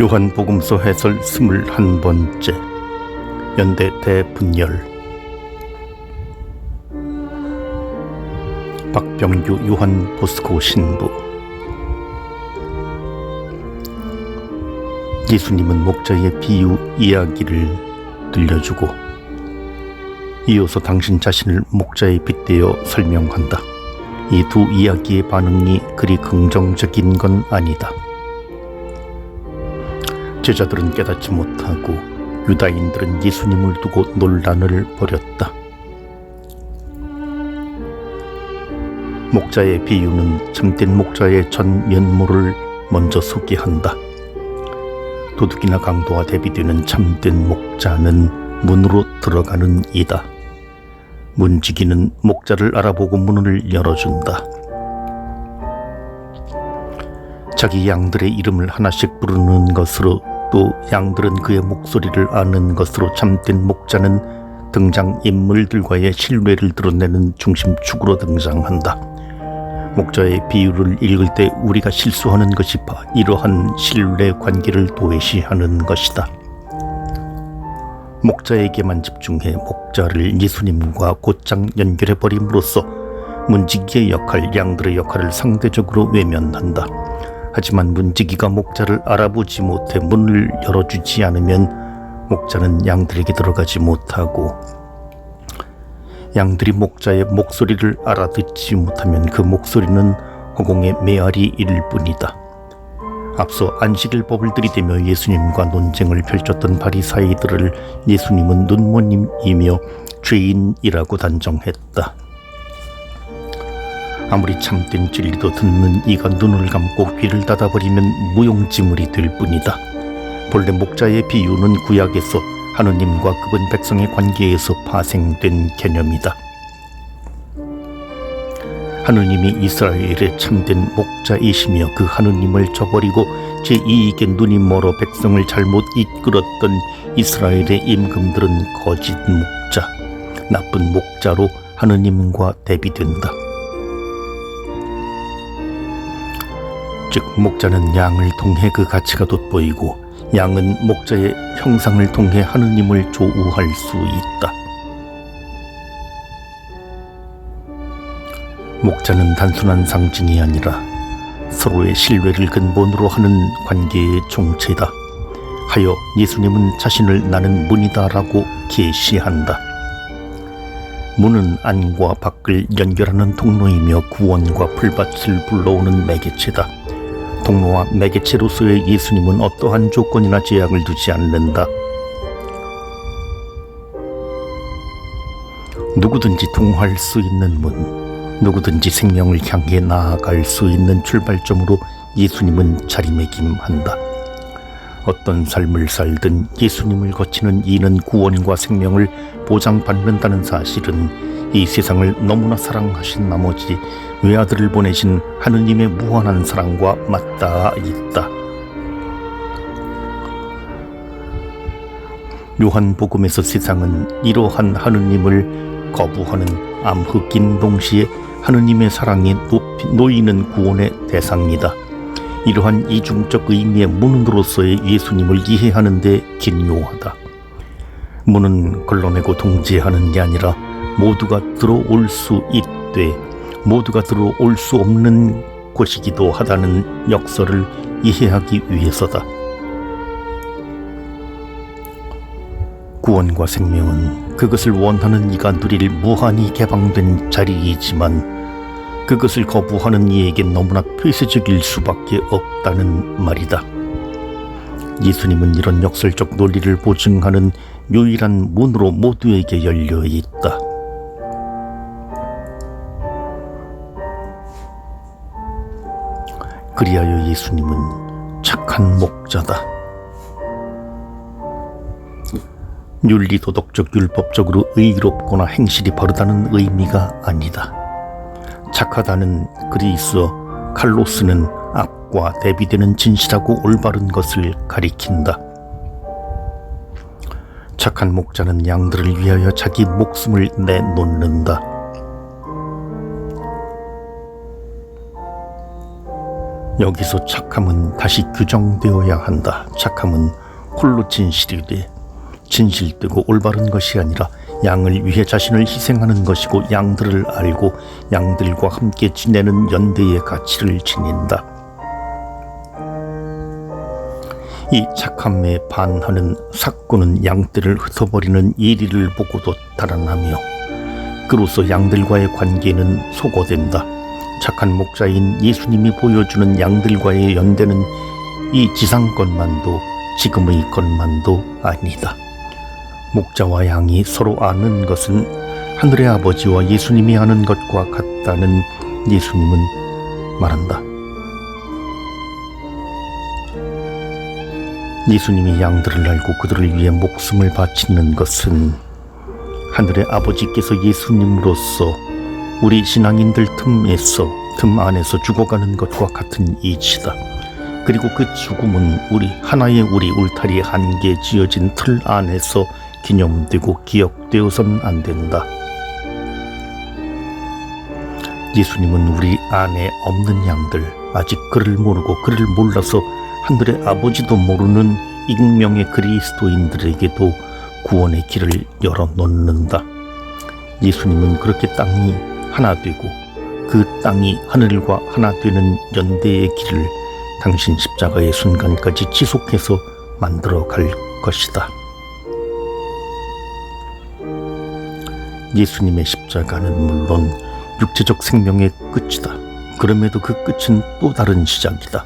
요한복음서 해설 21번째 연대 대분열 박병규 요한보스코 신부. 예수님은 목자의 비유 이야기를 들려주고 이어서 당신 자신을 목자에 빗대어 설명한다. 이 두 이야기의 반응이 그리 긍정적인 건 아니다. 제자들은 깨닫지 못하고 유다인들은 예수님을 두고 논란을 벌였다. 목자의 비유는 참된 목자의 전 면모를 먼저 소개한다. 도둑이나 강도와 대비되는 참된 목자는 문으로 들어가는 이다. 문지기는 목자를 알아보고 문을 열어준다. 자기 양들의 이름을 하나씩 부르는 것으로, 또 양들은 그의 목소리를 아는 것으로 참된 목자는 등장인물들과의 신뢰를 드러내는 중심축으로 등장한다. 목자의 비유를 읽을 때 우리가 실수하는 것이 이러한 신뢰 관계를 도외시하는 것이다. 목자에게만 집중해 목자를 예수님과 곧장 연결해버림으로써 문지기의 역할, 양들의 역할을 상대적으로 외면한다. 하지만 문지기가 목자를 알아보지 못해 문을 열어주지 않으면 목자는 양들에게 들어가지 못하고, 양들이 목자의 목소리를 알아듣지 못하면 그 목소리는 허공의 메아리일 뿐이다. 앞서 안식일법을 들이대며 예수님과 논쟁을 펼쳤던 바리사이들을 예수님은 눈먼이며 죄인이라고 단정했다. 아무리 참된 진리도 듣는 이가 눈을 감고 귀를 닫아버리면 무용지물이 될 뿐이다. 본래 목자의 비유는 구약에서 하느님과 그분 백성의 관계에서 파생된 개념이다. 하느님이 이스라엘의 참된 목자이시며 그 하느님을 저버리고 제2에게 눈이 멀어 백성을 잘못 이끌었던 이스라엘의 임금들은 거짓 목자, 나쁜 목자로 하느님과 대비된다. 즉 목자는 양을 통해 그 가치가 돋보이고 양은 목자의 형상을 통해 하느님을 조우할 수 있다. 목자는 단순한 상징이 아니라 서로의 신뢰를 근본으로 하는 관계의 정체다. 하여 예수님은 자신을 나는 문이다라고 계시한다. 문은 안과 밖을 연결하는 통로이며 구원과 풀밭을 불러오는 매개체다. 통로와 매개체로서의 예수님은 어떠한 조건이나 제약을 두지 않는다. 누구든지 통할 수 있는 문, 누구든지 생명을 향해 나아갈 수 있는 출발점으로 예수님은 자리매김한다. 어떤 삶을 살든 예수님을 거치는 이는 구원과 생명을 보장받는다는 사실은 이 세상을 너무나 사랑하신 나머지 외아들을 보내신 하느님의 무한한 사랑과 맞닿아 있다. 요한복음에서 세상은 이러한 하느님을 거부하는 암흑인 동시에 하느님의 사랑이 놓이는 구원의 대상이다. 이러한 이중적 의미의 문으로서의 예수님을 이해하는 데 긴요하다. 문은 걸러내고 통제하는 게 아니라 모두가 들어올 수 있되 모두가 들어올 수 없는 곳이기도 하다는 역설을 이해하기 위해서다. 구원과 생명은 그것을 원하는 이가 누릴 무한히 개방된 자리이지만 그것을 거부하는 이에게 너무나 폐쇄적일 수밖에 없다는 말이다. 예수님은 이런 역설적 논리를 보증하는 유일한 문으로 모두에게 열려 있다. 그리하여 예수님은 착한 목자다. 윤리도덕적 율법적으로 의롭거나 행실이 바르다는 의미가 아니다. 착하다는 그리스어 칼로스는 앞과 대비되는 진실하고 올바른 것을 가리킨다. 착한 목자는 양들을 위하여 자기 목숨을 내놓는다. 여기서 착함은 다시 규정되어야 한다. 착함은 홀로 진실이 돼 진실되고 올바른 것이 아니라 양을 위해 자신을 희생하는 것이고 양들을 알고 양들과 함께 지내는 연대의 가치를 지닌다. 이 착함에 반하는 삭고는 양떼를 흩어버리는 이리를 보고도 달아나며 그로써 양들과의 관계는 소거된다. 착한 목자인 예수님이 보여주는 양들과의 연대는 이 지상 것만도 지금의 것만도 아니다. 목자와 양이 서로 아는 것은 하늘의 아버지와 예수님이 아는 것과 같다는 예수님은 말한다. 예수님이 양들을 알고 그들을 위해 목숨을 바치는 것은 하늘의 아버지께서 예수님으로서 우리 신앙인들 틈 안에서 죽어가는 것과 같은 이치다. 그리고 그 죽음은 우리 울타리 한개 지어진 틀 안에서 기념되고 기억되어서는 안 된다. 예수님은 우리 안에 없는 양들, 아직 그를 모르고 그를 몰라서 하늘의 아버지도 모르는 익명의 그리스도인들에게도 구원의 길을 열어놓는다. 예수님은 그렇게 땅이 하나 되고 그 땅이 하늘과 하나 되는 연대의 길을 당신 십자가의 순간까지 지속해서 만들어 갈 것이다. 예수님의 십자가는 물론 육체적 생명의 끝이다. 그럼에도 그 끝은 또 다른 시작이다.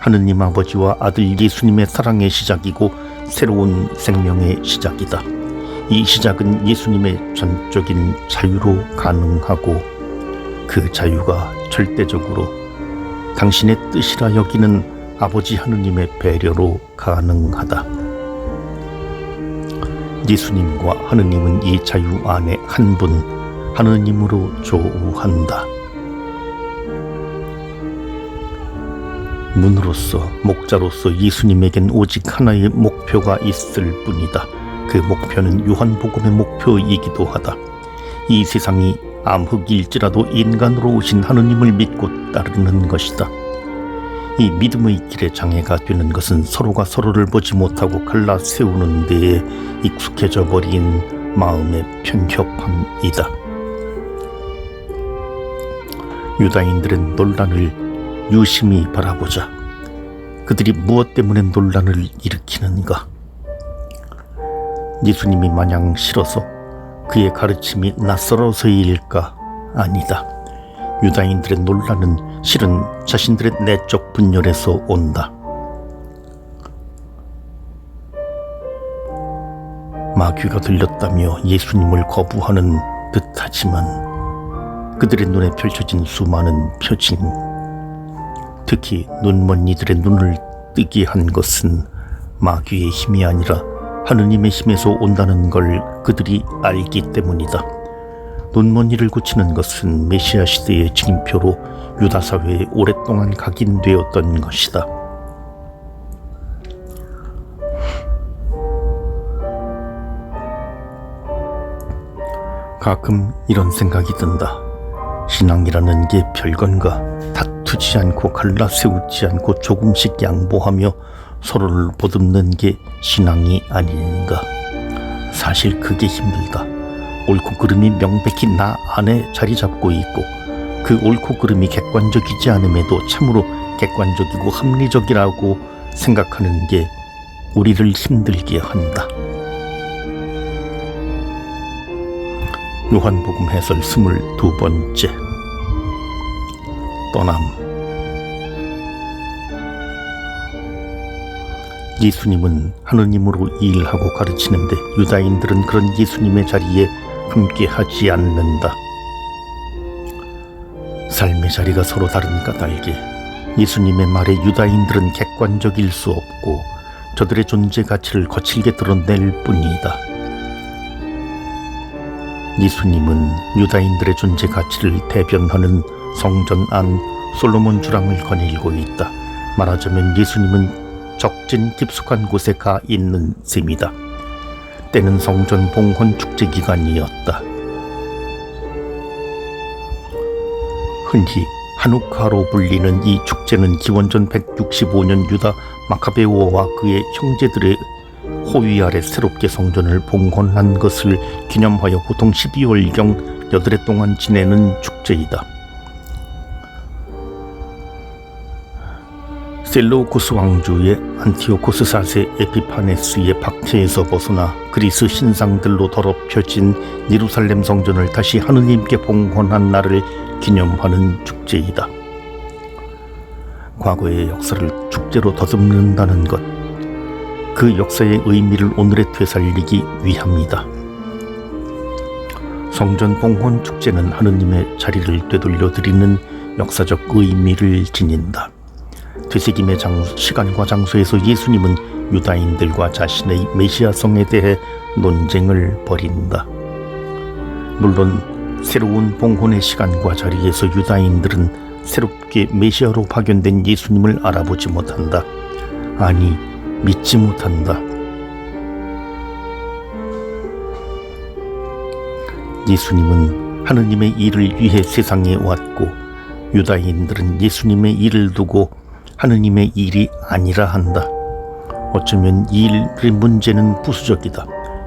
하느님 아버지와 아들 예수님의 사랑의 시작이고 새로운 생명의 시작이다. 이 시작은 예수님의 전적인 자유로 가능하고 그 자유가 절대적으로 당신의 뜻이라 여기는 아버지 하느님의 배려로 가능하다. 예수님과 하느님은 이 자유 안에 한 분 하느님으로 조우한다. 문으로서 목자로서 예수님에겐 오직 하나의 목표가 있을 뿐이다. 그 목표는 요한복음의 목표이기도 하다. 이 세상이 암흑일지라도 인간으로 오신 하느님을 믿고 따르는 것이다. 이 믿음의 길에 장애가 되는 것은 서로가 서로를 보지 못하고 갈라 세우는 데에 익숙해져 버린 마음의 편협함이다. 유다인들은 논란을 유심히 바라보자. 그들이 무엇 때문에 논란을 일으키는가? 예수님이 마냥 싫어서 그의 가르침이 낯설어서일까? 아니다. 유다인들의 논란은 실은 자신들의 내적 분열에서 온다. 마귀가 들렸다며 예수님을 거부하는 듯하지만 그들의 눈에 펼쳐진 수많은 표징, 특히 눈먼 이들의 눈을 뜨게 한 것은 마귀의 힘이 아니라 하느님의 힘에서 온다는 걸 그들이 알기 때문이다. 눈먼 이를 고치는 것은 메시아 시대의 징표로 유다 사회에 오랫동안 각인되었던 것이다. 가끔 이런 생각이 든다. 신앙이라는 게 별건가? 다투지 않고 갈라세우지 않고 조금씩 양보하며 서로를 보듬는 게 신앙이 아닌가? 사실 그게 힘들다. 옳고 그름이 명백히 나 안에 자리 잡고 있고 그 옳고 그름이 객관적이지 않음에도 참으로 객관적이고 합리적이라고 생각하는 게 우리를 힘들게 한다. 요한복음 해설 22번째 떠남. 예수님은 하느님으로 일하고 가르치는데 유다인들은 그런 예수님의 자리에 함께 하지 않는다. 삶의 자리가 서로 다른 까닭에 예수님의 말에 유다인들은 객관적일 수 없고 저들의 존재 가치를 거칠게 드러낼 뿐이다. 예수님은 유다인들의 존재 가치를 대변하는 성전 안 솔로몬 주랑을 거닐고 있다. 말하자면 예수님은 적진 깊숙한 곳에 가 있는 셈이다. 때는 성전 봉헌 축제 기간이었다. 흔히 하누카로 불리는 이 축제는 기원전 165년 유다 마카베오와 그의 형제들의 호위 아래 새롭게 성전을 봉헌한 것을 기념하여 보통 12월경 8해 동안 지내는 축제이다. 셀루쿠스 왕조의 안티오코스 4세 에피파네스의 박해에서 벗어나 그리스 신상들로 더럽혀진 예루살렘 성전을 다시 하느님께 봉헌한 날을 기념하는 축제이다. 과거의 역사를 축제로 더듬는다는 것, 그 역사의 의미를 오늘에 되살리기 위함이다. 성전 봉헌 축제는 하느님의 자리를 되돌려드리는 역사적 의미를 지닌다. 되새김의 시간과 장소에서 예수님은 유다인들과 자신의 메시아성에 대해 논쟁을 벌인다. 물론 새로운 봉헌의 시간과 자리에서 유다인들은 새롭게 메시아로 파견된 예수님을 알아보지 못한다. 아니, 믿지 못한다. 예수님은 하느님의 일을 위해 세상에 왔고 유다인들은 예수님의 일을 두고 하느님의 일이 아니라 한다. 어쩌면 이 일의 문제는 부수적이다.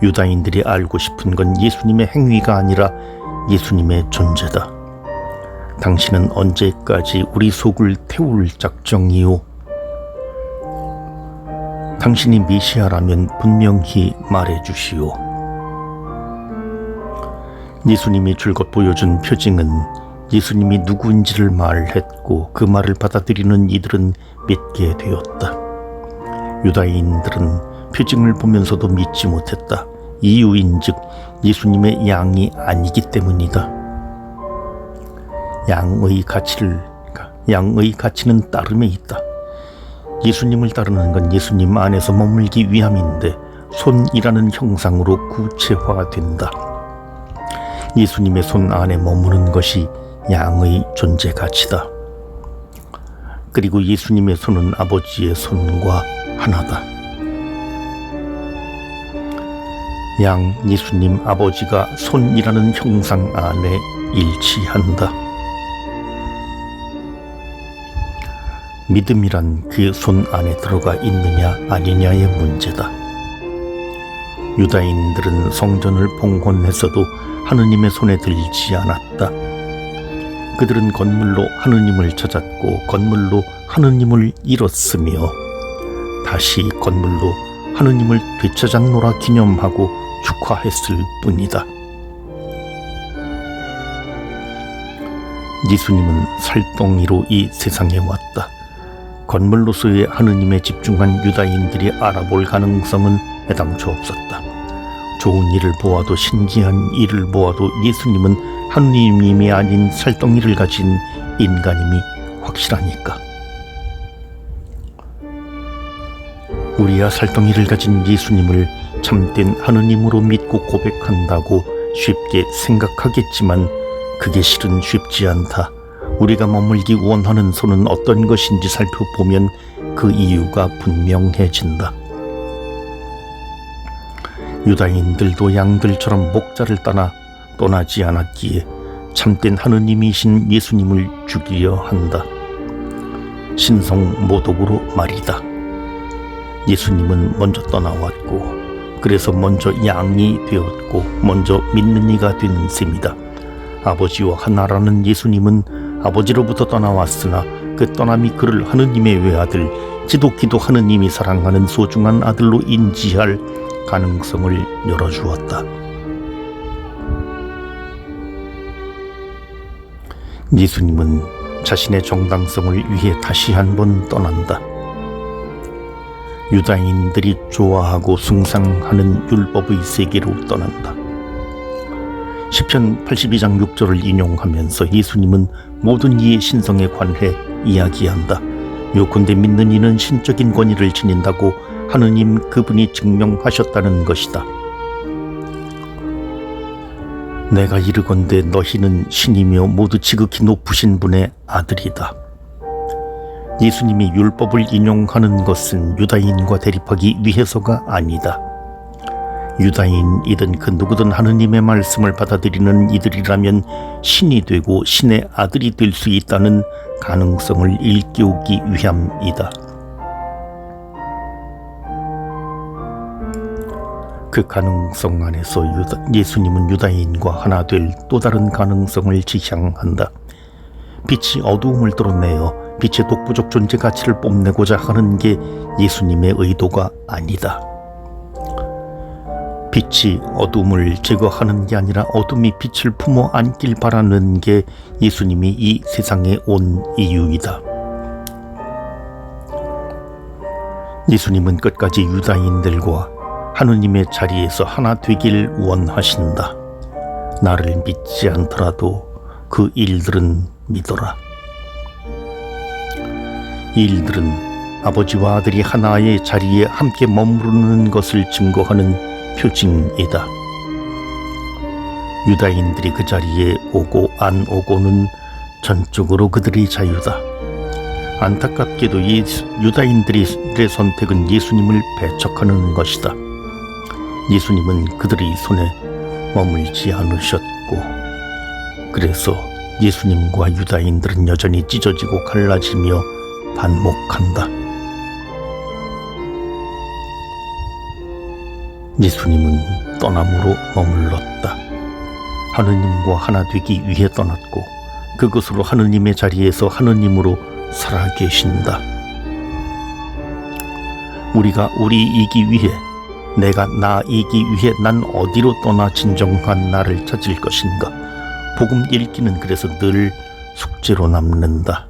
유다인들이 알고 싶은 건 예수님의 행위가 아니라 예수님의 존재다. 당신은 언제까지 우리 속을 태울 작정이오? 당신이 메시아라면 분명히 말해주시오. 예수님이 줄곧 보여준 표징은 예수님이 누구인지를 말했고 그 말을 받아들이는 이들은 믿게 되었다. 유다인들은 표징을 보면서도 믿지 못했다. 이유인즉 예수님의 양이 아니기 때문이다. 양의 가치는 따름에 있다. 예수님을 따르는 건 예수님 안에서 머물기 위함인데 손이라는 형상으로 구체화된다. 예수님의 손 안에 머무는 것이 양의 존재 가치다. 그리고 예수님의 손은 아버지의 손과 하나다. 양 예수님 아버지가 손이라는 형상 안에 일치한다. 믿음이란 그 손 안에 들어가 있느냐 아니냐의 문제다. 유다인들은 성전을 봉헌했어도 하느님의 손에 들지 않았다. 그들은 건물로 하느님을 찾았고 건물로 하느님을 잃었으며 다시 건물로 하느님을 되찾았노라 기념하고 축하했을 뿐이다. 예수님은 살덩이로 이 세상에 왔다. 건물로서의 하느님에 집중한 유다인들이 알아볼 가능성은 애당초 없었다. 좋은 일을 보아도 신기한 일을 보아도 예수님은 하느님이 아닌 살덩이를 가진 인간임이 확실하니까. 우리야 살덩이를 가진 예수님을 참된 하느님으로 믿고 고백한다고 쉽게 생각하겠지만 그게 실은 쉽지 않다. 우리가 머물기 원하는 손은 어떤 것인지 살펴보면 그 이유가 분명해진다. 유다인들도 양들처럼 목자를 떠나지 않았기에 참된 하느님이신 예수님을 죽이려 한다. 신성 모독으로 말이다. 예수님은 먼저 떠나왔고 그래서 먼저 양이 되었고 먼저 믿는 이가 된 셈이다. 아버지와 하나라는 예수님은 아버지로부터 떠나왔으나 그 떠남이 그를 하느님의 외아들, 지독히도 하느님이 사랑하는 소중한 아들로 인지할 가능성을 열어주었다. 예수님은 자신의 정당성을 위해 다시 한번 떠난다. 유다인들이 좋아하고 숭상하는 율법의 세계로 떠난다. 시편 82장 6절을 인용하면서 예수님은 모든 이의 신성에 관해 이야기한다. 요컨대 믿는 이는 신적인 권위를 지닌다고 하느님 그분이 증명하셨다는 것이다. 내가 이르건대 너희는 신이며 모두 지극히 높으신 분의 아들이다. 예수님이 율법을 인용하는 것은 유다인과 대립하기 위해서가 아니다. 유다인이든 그 누구든 하느님의 말씀을 받아들이는 이들이라면 신이 되고 신의 아들이 될 수 있다는 가능성을 일깨우기 위함이다. 그 가능성 안에서 예수님은 유다인과 하나 될 또 다른 가능성을 지향한다. 빛이 어두움을 뚫어내어 빛의 독보적 존재 가치를 뽐내고자 하는 게 예수님의 의도가 아니다. 빛이 어둠을 제거하는 게 아니라 어둠이 빛을 품어 안길 바라는 게 예수님이 이 세상에 온 이유이다. 예수님은 끝까지 유다인들과 하느님의 자리에서 하나 되길 원하신다. 나를 믿지 않더라도 그 일들은 믿어라. 이 일들은 아버지와 아들이 하나의 자리에 함께 머무르는 것을 증거하는 표징이다. 유다인들이 그 자리에 오고 안 오고는 전적으로 그들의 자유다. 안타깝게도 유다인들의 선택은 예수님을 배척하는 것이다. 예수님은 그들의 손에 머물지 않으셨고, 그래서 예수님과 유다인들은 여전히 찢어지고 갈라지며 반목한다. 예수님은 떠남으로 머물렀다. 하느님과 하나 되기 위해 떠났고 그것으로 하느님의 자리에서 하느님으로 살아계신다. 우리가 우리이기 위해, 내가 나이기 위해 난 어디로 떠나 진정한 나를 찾을 것인가. 복음 읽기는 그래서 늘 숙제로 남는다.